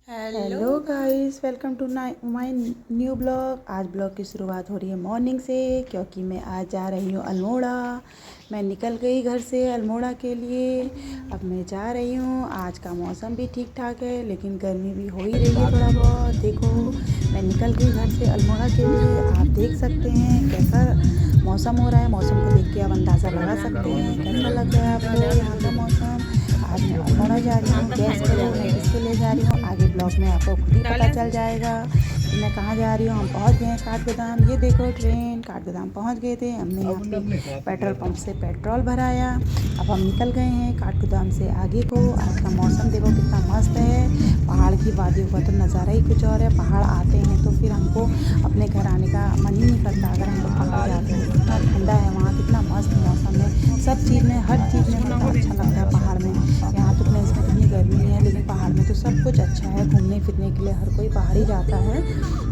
Hello guys, welcome to my new blog. आज blog की शुरुआत हो रही है मॉर्निंग से, क्योंकि मैं आज जा रही हूँ अल्मोड़ा। मैं निकल गई घर से अल्मोड़ा के लिए। अब मैं जा रही हूँ। आज का मौसम भी ठीक ठाक है, लेकिन गर्मी भी हो ही रही है थोड़ा बहुत। देखो, मैं निकल गई घर से अल्मोड़ा के लिए। आप देख सकते हैं कैसा मौसम हो रहा है। मौसम को देख के आप अंदाज़ा लगा सकते हैं कैसा लग रहा है आपको यहाँ का मौसम। आज मैं अल्मोड़ा जा रही हूँ। गैस करो मैं किसके लिए जा रही हूँ। आगे ब्लॉग में आपको खुद ही पता चल जाएगा कि मैं कहाँ जा रही हूँ। हम पहुँच गए हैं काठगोदाम। ये देखो ट्रेन काठगोदाम पहुँच गए थे। हमने यहाँ पे पेट्रोल पंप से पेट्रोल भराया। अब हम निकल गए हैं काठगोदाम से आगे को। आज का मौसम देखो कितना मस्त है। पहाड़ की वादियों का तो नज़ारा ही कुछ और है। पहाड़ आते हैं तो फिर हमको अपने घर आने का मन ही नहीं करता। अगर हम लोग पहाड़ जाते हैं, कितना ठंडा है वहाँ, कितना मस्त मौसम है। सब चीज़ में, हर चीज़ में मतलब अच्छा लगता है पहाड़ में। यहाँ तो प्लेन्स में कितनी गर्मी है, लेकिन पहाड़ में तो सब कुछ अच्छा है। घूमने फिरने के लिए हर कोई पहाड़ ही जाता है।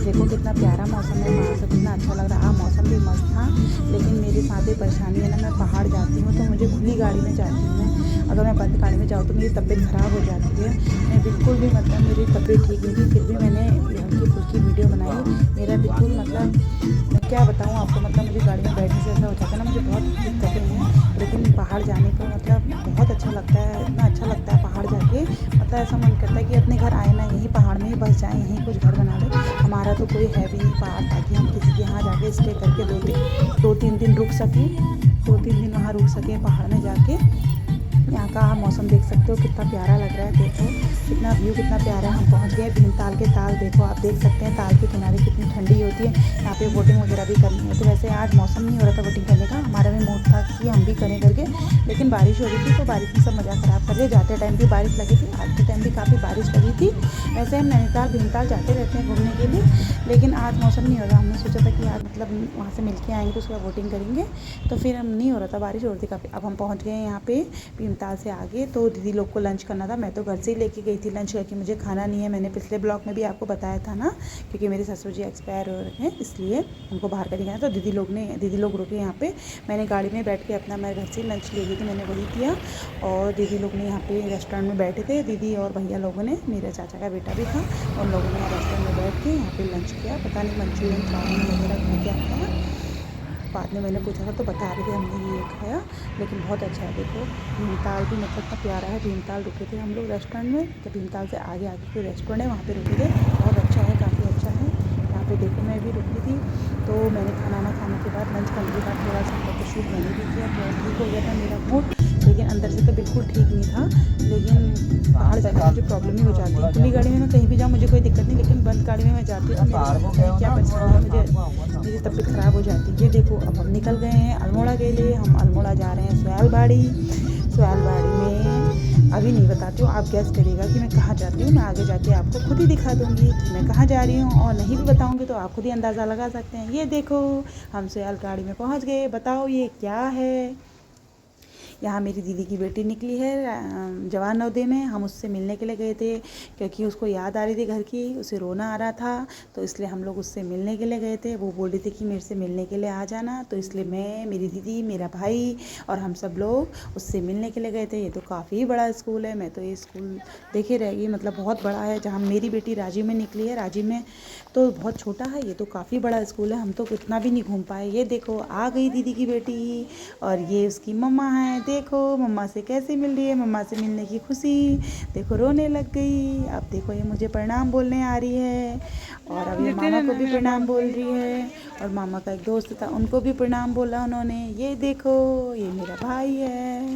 देखो कितना प्यारा मौसम है वहाँ से, कितना अच्छा लग रहा है। हाँ, मौसम भी मस्त था, लेकिन मेरे साथ एक परेशानी है ना, मैं पहाड़ जाती हूँ तो मुझे खुली गाड़ी में जाती हूँ मैं। अगर मैं बंद गाड़ी में जाऊँ तो मेरी तबीयत ख़राब हो जाती है। मैं बिल्कुल भी मतलब मेरी तबीयत ठीक नहीं थी, फिर भी मैंने हल्की फुल्की वीडियो बनाई। मेरा बिल्कुल मतलब मैं क्या बताऊँ आपको, मतलब मुझे गाड़ी में बैठने से ऐसा हो जाता है ना, मुझे बहुत दिक्कतें हैं। लेकिन पहाड़ जाने पर मतलब बहुत अच्छा लगता है। इतना अच्छा लगता है पहाड़ जाके, मतलब ऐसा मन करता है कि अपने घर आए ना, यहीं पहाड़ में ही बस जाएं, यहीं कुछ घर बना लें। हमारा तो कोई है भी नहीं पहाड़, ताकि हम किसी के यहाँ जाके स्टे करके दो तीन दिन रुक सकें। 2-3 दिन वहाँ रुक सकें पहाड़ में जाके। यहाँ का आप मौसम देख सकते हो कितना प्यारा लग रहा है। देखो कितना व्यू कितना प्यारा है। हम पहुँच गए भीमताल के ताल। देखो आप देख सकते हैं ताल के किनारे कितनी ठंडी होती है। यहाँ पे बोटिंग वगैरह भी करनी है। तो वैसे आज मौसम नहीं हो रहा था बोटिंग करने का, हमारा भी मूड था कि हम भी करें करके, लेकिन बारिश हो रही थी तो बारिश में सब मज़ा ख़राब कर दिया। जाते टाइम भी बारिश लगी थी, आते टाइम भी काफ़ी बारिश लगी थी। वैसे हम नैनीताल भीमताल जाते रहते हैं घूमने के लिए, लेकिन आज मौसम नहीं हो रहा। हमने सोचा था कि आज मतलब वहाँ से मिल के आएँगे तो उसके बाद बोटिंग करेंगे, तो फिर हम नहीं हो रहा था, बारिश हो रही थी काफ़ी। अब हम पहुँच गए हैं यहाँ पे भीमताल से आगे। तो दीदी लोग को लंच करना था। मैं तो घर से ही लेके गई थी लंच करके, मुझे खाना नहीं है। मैंने पिछले ब्लॉग में भी आपको बताया था ना, क्योंकि मेरे ससुर जी एक्सपायर हो रहे हैं, इसलिए हमको बाहर का नहीं खाना। तो दीदी लोग रुके यहाँ पे। मैंने गाड़ी में बैठ के अपना, मैं घर से लंच ले गई थी, मैंने वही किया। और दीदी लोग ने यहाँ पे रेस्टोरेंट में बैठे थे, दीदी और भैया लोगों ने, मेरे चाचा का बेटा भी था, उन लोगों ने रेस्टोरेंट में बैठ के यहाँ पे लंच किया। पता नहीं मंचूरियन चाउमीन वगैरह क्या खाया। बाद में मैंने पूछा था तो बता रहे थे हमने ये खाया, लेकिन बहुत अच्छा है। देखो भीमताल भी मतलब इतना प्यारा है। भीमताल रुके थे हम लोग रेस्टोरेंट में, तो भीमताल से आगे आगे कोई रेस्टोरेंट है, वहाँ पे रुके थे। बहुत अच्छा है, काफ़ी अच्छा है। यहाँ पे देखो मैं भी रुकी थी। तो मैंने खाना खाने के बाद, लंच करने के बाद थोड़ा सा फोटोशूट मैंने भी किया। थोड़ा ठीक हो गया था मेरा मूड, लेकिन अंदर से तो बिल्कुल ठीक नहीं था। लेकिन पहाड़ जाकर मुझे प्रॉब्लम ही हो जाती है। खुली गाड़ी में मैं कहीं भी जाऊँ मुझे कोई दिक्कत नहीं, लेकिन बंद गाड़ी में मैं जाती हूँ तो मेरे साथ पता नहीं क्या परेशानी है, मुझे मेरी तबीयत ख़राब हो जाती है। ये देखो अब हम निकल गए हैं अल्मोड़ा के लिए। हम अल्मोड़ा जा रहे हैं सोयालबाड़ी। सोयालबाड़ी में अभी नहीं बताती हूँ, आप गैस करिएगा कि मैं कहाँ जाती हूँ। मैं आगे जाके आपको खुद ही दिखा दूँगी कि मैं कहाँ जा रही हूँ, और नहीं भी बताऊँगी तो आप खुद ही अंदाज़ा लगा सकते हैं। ये देखो हम सोयालगाड़ी में पहुँच गए। बताओ ये क्या है। यहाँ मेरी दीदी की बेटी निकली है जवान नवोदय में। हम उससे मिलने के लिए गए थे, क्योंकि उसको याद आ रही थी घर की, उसे रोना आ रहा था, तो इसलिए हम लोग उससे मिलने के लिए गए थे। वो बोल रही थी कि मेरे से मिलने के लिए आ जाना, तो इसलिए मैं, मेरी दीदी, मेरा भाई और हम सब लोग उससे मिलने के लिए गए थे। ये तो काफ़ी बड़ा स्कूल है। मैं तो ये स्कूल देखे रहेगी, मतलब बहुत बड़ा है। जहाँ मेरी बेटी राजीव में निकली है, राजीव में तो बहुत छोटा है, ये तो काफ़ी बड़ा स्कूल है। हम तो इतना भी नहीं घूम पाए। ये देखो आ गई दीदी की बेटी, और ये उसकी मम्मा है। देखो मम्मा से कैसे मिल रही है, मम्मा से मिलने की खुशी। देखो रोने लग गई। अब देखो ये मुझे प्रणाम बोलने आ रही है, और अब ये मामा को भी प्रणाम बोल रही है, और मामा का एक दोस्त था उनको भी प्रणाम बोला उन्होंने। ये देखो ये मेरा भाई है।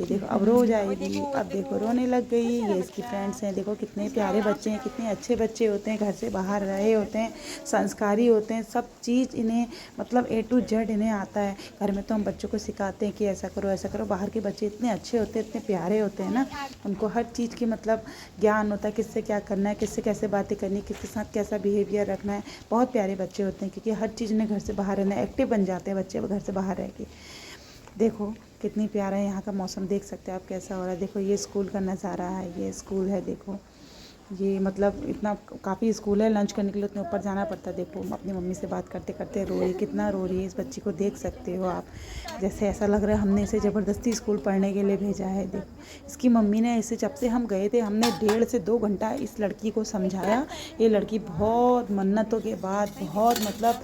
ये देखो अब रो जाएगी। अब देखो रोने लग गई। ये इसकी फ्रेंड्स हैं। देखो कितने प्यारे बच्चे हैं, कितने अच्छे बच्चे होते हैं, घर से बाहर रहे होते हैं, संस्कारी होते हैं। सब चीज़ इन्हें मतलब A to Z इन्हें आता है। घर में तो हम बच्चों को सिखाते हैं कि ऐसा करो ऐसा करो, बाहर के बच्चे इतने अच्छे होते हैं, इतने प्यारे होते हैं ना, उनको हर चीज़ की मतलब ज्ञान होता है, किससे क्या करना है, किससे कैसे बातें करनी, किसके साथ कैसा बिहेवियर रखना है। बहुत प्यारे बच्चे होते हैं, क्योंकि हर चीज़ ने घर से बाहर रहना है, एक्टिव बन जाते हैं बच्चे घर से बाहर रह के। देखो कितनी प्यारा है यहाँ का मौसम, देख सकते हैं आप कैसा हो रहा है। देखो ये स्कूल का नज़ारा है, ये स्कूल है देखो। ये मतलब इतना काफ़ी स्कूल है, लंच करने के लिए उतने ऊपर जाना पड़ता है। देखो अपनी मम्मी से बात करते करते रो रही, कितना रो रही है। इस बच्ची को देख सकते हो आप, जैसे ऐसा लग रहा है हमने इसे ज़बरदस्ती स्कूल पढ़ने के लिए भेजा है। देखो इसकी मम्मी ने इसे, जब से हम गए थे, हमने 1.5 से 2 घंटा इस लड़की को समझाया। ये लड़की बहुत मन्नतों के बाद, बहुत मतलब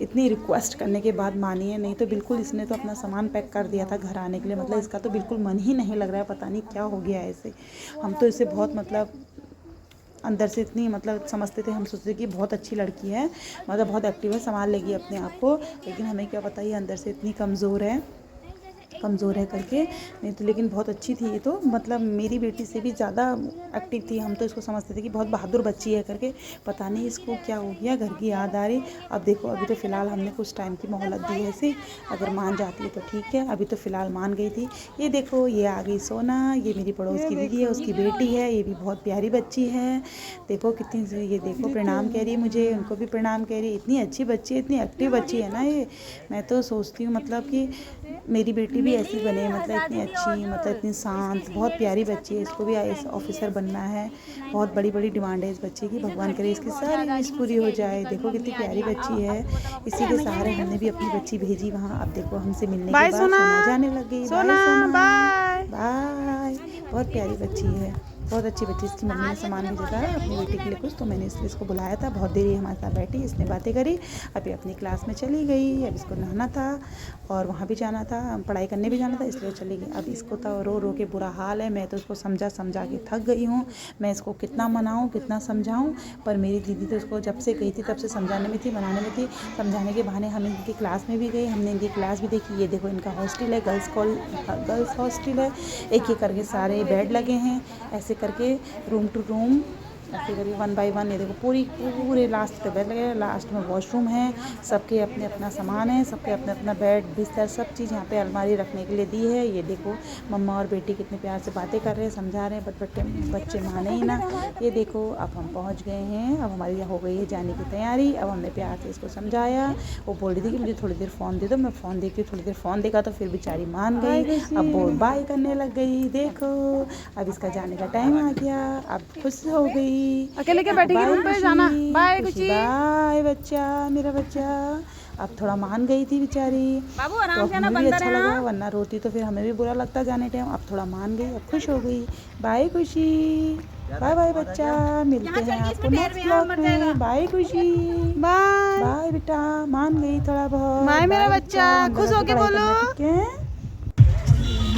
इतनी रिक्वेस्ट करने के बाद मानी है। नहीं तो बिल्कुल इसने तो अपना सामान पैक कर दिया था घर आने के लिए। मतलब इसका तो बिल्कुल मन ही नहीं लग रहा है, पता नहीं क्या हो गया है इसे। हम तो इसे बहुत मतलब अंदर से इतनी मतलब समझते थे, हम सोचते थे कि बहुत अच्छी लड़की है, मतलब बहुत एक्टिव है, संभाल लेगी अपने आप को। लेकिन हमें क्या पता ये अंदर से इतनी कमज़ोर है करके। नहीं तो लेकिन बहुत अच्छी थी ये तो, मतलब मेरी बेटी से भी ज़्यादा एक्टिव थी। हम तो इसको समझते थे कि बहुत बहादुर बच्ची है करके। पता नहीं इसको क्या हो गया, घर की याद आ रही। अब देखो अभी तो फ़िलहाल हमने कुछ टाइम की मोहलत दी है इसे, अगर मान जाती है तो ठीक है। अभी तो फ़िलहाल मान गई थी। ये देखो ये आ गई सोना, ये मेरी पड़ोस की दीदी है, उसकी बेटी है। ये भी बहुत प्यारी बच्ची है। देखो कितनी, ये देखो प्रणाम कह रही है मुझे, उनको भी प्रणाम कह रही है। इतनी अच्छी बच्ची है, इतनी एक्टिव बच्ची है ना ये। मैं तो सोचती हूँ मतलब कि मेरी बेटी भी ऐसी बने, मतलब इतनी अच्छी, मतलब इतनी शांत, बहुत प्यारी बच्ची है। इसको भी IAS ऑफिसर बनना है। बहुत बड़ी बड़ी डिमांड है इस बच्चे की। भगवान करे इसकी सारी विश पूरी हो जाए। देखो कितनी प्यारी बच्ची है। इसी के सहारे हमने भी अपनी बच्ची भेजी वहाँ। अब देखो हमसे मिलने के बाद सोना जाने लग गई। बाय सोना, बाय। बहुत प्यारी बच्ची है, बहुत अच्छी बच्ची। इसकी मम्मी ने सामान भेजा था अपनी बेटी के लिए कुछ, तो मैंने इसलिए इसको बुलाया था। बहुत देर हमारे साथ बैठी, इसने बातें करी। अभी अपनी क्लास में चली गई। अब इसको नहाना था और वहाँ भी जाना था, पढ़ाई करने भी जाना था, इसलिए चली गई। अब इसको तो रो रो के बुरा हाल है। मैं तो इसको समझा के थक गई हूँ। मैं इसको कितना मनाऊँ, कितना समझाऊँ, पर मेरी दीदी तो इसको जब से गई थी तब से समझाने में थी, मनाने में थी। समझाने के बहाने हम इनकी क्लास में भी गए, हमने इनकी क्लास भी देखी। ये देखो इनका हॉस्टल है, गर्ल्स हॉस्टल है। एक एक करके सारे बेड लगे हैं, ऐसे करके रूम टू रूम, ऐसे करके 1 बाय 1। ये देखो पूरे लास्ट पे बेड लगे, लास्ट में वॉशरूम है। सबके अपने अपना सामान है, सबके अपना अपना बेड बिस्तर सब चीज़ यहाँ पे अलमारी रखने के लिए दी है। ये देखो मम्मा और बेटी कितने प्यार से बातें कर रहे हैं, समझा रहे हैं, बट बच्चे माने ही ना। ये देखो अब हम पहुँच गए हैं। अब हमारी हो गई है जाने की तैयारी। अब हमने प्यार से इसको समझाया। वो बोल रही थी कि मुझे थोड़ी देर फ़ोन दे दो, मैं फ़ोन देखती हूँ। थोड़ी देर फ़ोन देखा तो फिर बेचारी मान गई। अब वो बाय करने लग गई। देखो अब इसका जाने का टाइम आ गया, अब खुश हो गई। अकेले क्या बैठेगी रूम पे जाना। बाय खुशी, बाय बच्चा, मेरा बच्चा। अब थोड़ा मान गई थी बेचारी, बाबू तो आराम अब से ना, हमें भी बंदर अच्छा है लगा, ना। वरना रोती तो फिर हमें भी बुरा लगता जाने टाइम। अब थोड़ा मान गई, अब खुश हो गई। बाय खुशी, बाय बाय बच्चा, मिलते हैं आपको नेक्स्ट ब्लॉग में। बाय खुशी, बाय बाय बेटा, मान गई थोड़ा बहुत। बाय मेरा बच्चा, खुश होके बोलो। ठीक है।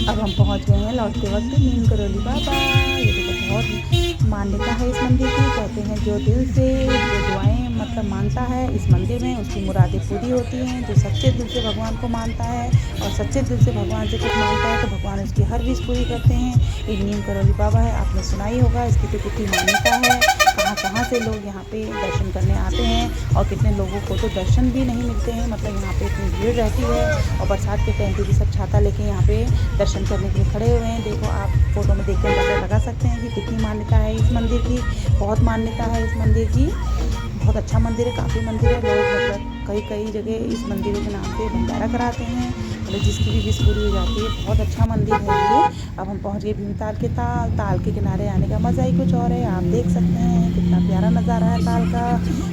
अब हम पहुंच गए हैं लौटते वक्त नीम करौली बाबा। ये देखो बहुत मान्यता है इस मंदिर की। कहते हैं जो दिल से जो दुआएं मतलब मांगता है इस मंदिर में, उसकी मुरादें पूरी होती हैं। जो सच्चे दिल से भगवान को मानता है और सच्चे दिल से भगवान से कुछ मांगता है तो भगवान उसकी हर विश पूरी करते हैं। ये नीम करौली बाबा है, आपने सुना ही होगा। इसकी तो कितनी मान्यता है, कहाँ से लोग यहाँ पे दर्शन करने आते हैं और कितने लोगों को तो दर्शन भी नहीं मिलते हैं। मतलब यहाँ पे इतनी भीड़ रहती है और बरसात के टाइम पे भी सब छाता लेके यहाँ पे दर्शन करने के लिए खड़े हुए हैं। देखो आप फोटो में देख कर अंदाजा लगा सकते हैं कि कितनी मान्यता है इस मंदिर की। बहुत मान्यता है इस मंदिर की, बहुत अच्छा मंदिर है, काफ़ी मंदिर है। लोग मतलब कई जगह इस मंदिर के नाम से भंडारा कराते हैं, मतलब जिसकी भी विश पूरी हो जाती है। बहुत अच्छा मंदिर है ये। अब हम पहुँच गए भीमताल के ताल के किनारे आने का मज़ा ही कुछ और है। आप देख सकते हैं कितना प्यारा नज़ारा है ताल का।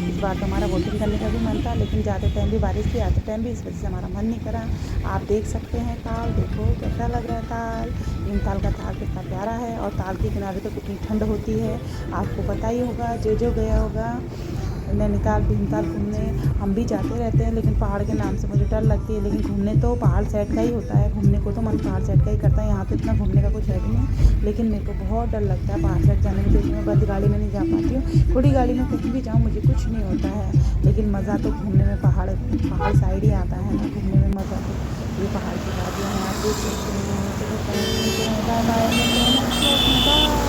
इस बार तो हमारा बोटिंग करने का भी मन था, लेकिन जाते टाइम भी बारिश थी, आते टाइम भी, इस वजह से हमारा मन नहीं करा। आप देख सकते हैं ताल, देखो कैसा लग रहा है ताल। भीमताल का ताल कितना प्यारा है और ताल के किनारे तो कितनी ठंड होती है, आपको पता ही होगा जो गया होगा नैनीताल भीमताल घूमने। हम भी जाते रहते हैं, लेकिन पहाड़ के नाम से मुझे डर लगती है। लेकिन घूमने तो पहाड़ साइड का ही होता है, घूमने को तो मन पहाड़ साइड का ही करता है। यहाँ तो इतना घूमने का कुछ है भी नहीं, लेकिन मेरे को बहुत डर लगता है पहाड़ साइड जाने में। क्योंकि मैं बड़ी गाड़ी में नहीं जा पाती हूँ, थोड़ी गाड़ी में कहीं भी जाऊँ मुझे कुछ नहीं होता है। लेकिन मज़ा तो घूमने में पहाड़ साइड ही आता है ना, घूमने में मज़ा तो। ये पहाड़ की वादियाँ हैं, आप देख सकते हैं। Bye bye.